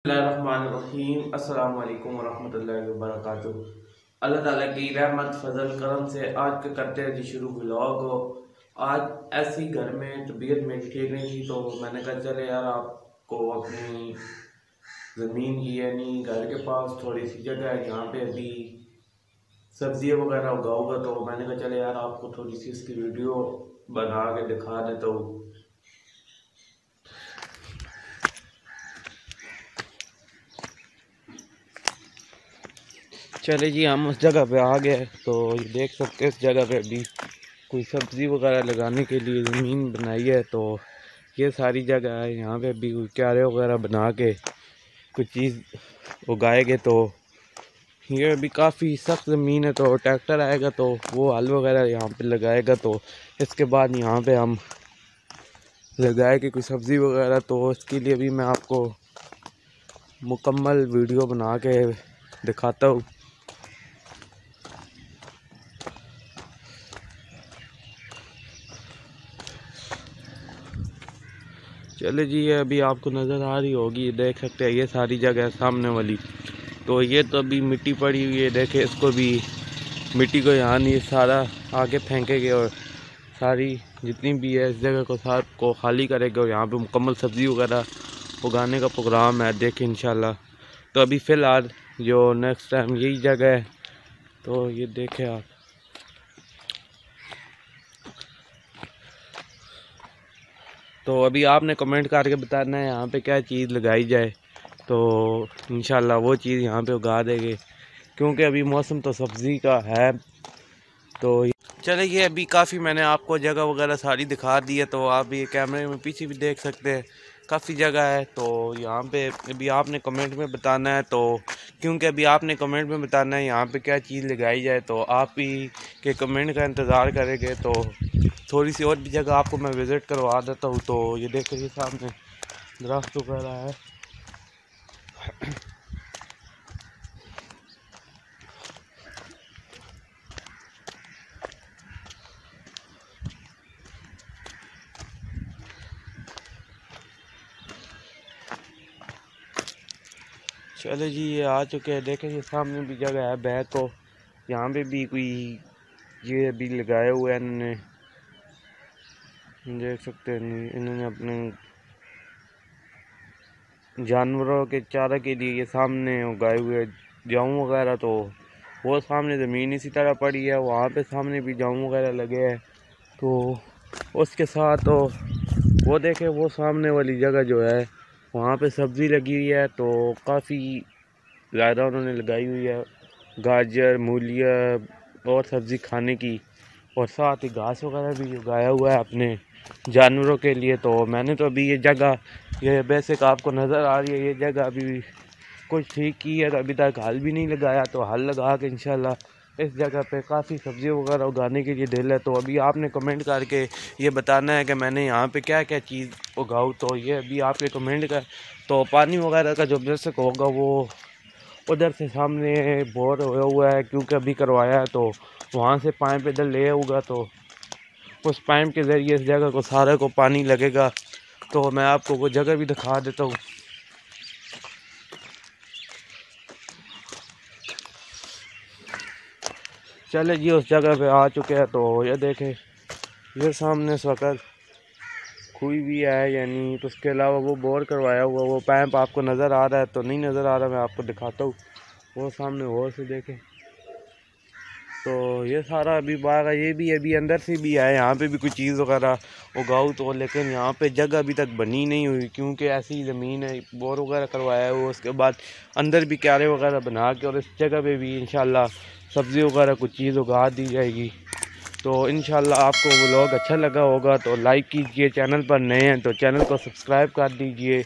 बिस्मिल्लाहिर्रहमानिर्रहीम। अस्सलाम वालेकुम वरहमतुल्लाहि वबरकातुहू। अल्लाह ताला की रहमत फजल करम से आज के करते हैं जी शुरू व्लॉग हो। आज ऐसी घर में तबीयत मेरी ठीक नहीं थी तो मैंने कहा चले यार आपको अपनी ज़मीन की यानी घर के पास थोड़ी सी जगह है जहाँ पे अभी सब्जियाँ वगैरह उगाऊंगा, तो मैंने कहा चले यार आपको थोड़ी सी इसकी वीडियो बना के दिखा देता हूँ। चले जी हम उस जगह पे आ गए, तो ये देख सकते हैं इस जगह पे अभी कोई सब्ज़ी वगैरह लगाने के लिए ज़मीन बनाई है। तो ये सारी जगह है, यहाँ पे अभी कोई क्यारे वगैरह बना के कुछ चीज़ उगाएंगे। तो ये अभी काफ़ी सख्त ज़मीन है, तो ट्रैक्टर आएगा तो वो हल वगैरह यहाँ पे लगाएगा। तो इसके बाद यहाँ पे हम लगाएंगे कोई सब्ज़ी वगैरह। तो इसके लिए भी मैं आपको मुकम्मल वीडियो बना के दिखाता हूँ। चले जी, ये अभी आपको नज़र आ रही होगी, ये देख सकते हैं ये सारी जगह है सामने वाली। तो ये तो अभी मिट्टी पड़ी हुई है, देखे इसको भी मिट्टी को यहाँ नहीं सारा आगे फेंकेंगे और सारी जितनी भी है इस जगह को साथ को खाली करेंगे और यहाँ पे मुकम्मल सब्ज़ी वगैरह उगाने का प्रोग्राम है, देखें इंशाल्लाह। तो अभी फ़िलहाल जो नेक्स्ट टाइम यही जगह है, तो ये देखें आप। तो अभी आपने कमेंट करके बताना है यहाँ पे क्या चीज़ लगाई जाए, तो इंशाल्लाह वो चीज़ यहाँ पे उगा देंगे, क्योंकि अभी मौसम तो सब्ज़ी का है। तो चले ये अभी काफ़ी मैंने आपको जगह वगैरह सारी दिखा दी है, तो आप ये कैमरे में पीछे भी देख सकते हैं काफ़ी जगह है। तो यहाँ पे अभी आपने कमेंट में बताना है, तो क्योंकि अभी आपने कमेंट में बताना है यहाँ पे क्या चीज़ लगाई जाए, तो आप ही के कमेंट का इंतज़ार करेंगे। तो थोड़ी सी और भी जगह आपको मैं विज़िट करवा देता हूँ। तो ये देखिए सामने दरख्त वगैरह है। चले जी ये आ चुके हैं, देखें ये सामने भी जगह है बैक को, यहाँ पे भी कोई ये अभी लगाए हुए हैं इन्होंने, देख सकते हैं इन्होंने अपने जानवरों के चारा के लिए ये सामने उगाए हुए गेहूँ वगैरह। तो वो सामने ज़मीन इसी तरह पड़ी है, वहाँ पे सामने भी गेहूँ वगैरह लगे हैं। तो उसके साथ तो वो देखें वो सामने वाली जगह जो है वहाँ पे सब्ज़ी लगी हुई है, तो काफ़ी ज़्यादा उन्होंने लगाई हुई है, गाजर मूलिया और सब्ज़ी खाने की, और साथ ही घास वगैरह भी उगाया हुआ है अपने जानवरों के लिए। तो मैंने तो अभी ये जगह ये बेसिक आपको नज़र आ रही है, ये जगह अभी कुछ ठीक की है, तो अभी तक हल भी नहीं लगाया, तो हल लगा के इंशाल्लाह इस जगह पे काफ़ी सब्ज़ी वगैरह उगाने के लिए दिल है। तो अभी आपने कमेंट करके ये बताना है कि मैंने यहाँ पे क्या क्या चीज़ उगाऊँ। तो ये अभी आपके कमेंट का, तो पानी वगैरह का जो बेसिक होगा वो उधर से सामने बोर होया हुआ है, क्योंकि अभी करवाया है, तो वहाँ से पाइप इधर ले आऊँगा, तो उस पाइप के ज़रिए इस जगह को सारे को पानी लगेगा। तो मैं आपको वो जगह भी दिखा देता हूँ। चले जी उस जगह पे आ चुके हैं, तो ये देखें ये सामने इस वक्त खुई भी है यानी, तो उसके अलावा वो बोर करवाया हुआ वो पाइप आपको नज़र आ रहा है, तो नहीं नज़र आ रहा, मैं आपको दिखाता हूँ वो सामने और से देखें। तो ये सारा अभी बाग है, ये भी अभी अंदर से भी है, यहाँ पे भी कोई चीज़ वगैरह उगाऊँ तो, लेकिन यहाँ पे जगह अभी तक बनी नहीं हुई, क्योंकि ऐसी ज़मीन है, बोर वगैरह करवाया है वो। उसके बाद अंदर भी क्यारे वगैरह बना के और इस जगह पे भी इंशाल्लाह सब्ज़ी वगैरह कुछ चीज़ उगा दी जाएगी। तो इंशाल्लाह आपको व्लॉग अच्छा लगा होगा तो लाइक कीजिए, चैनल पर नए हैं तो चैनल को सब्सक्राइब कर दीजिए।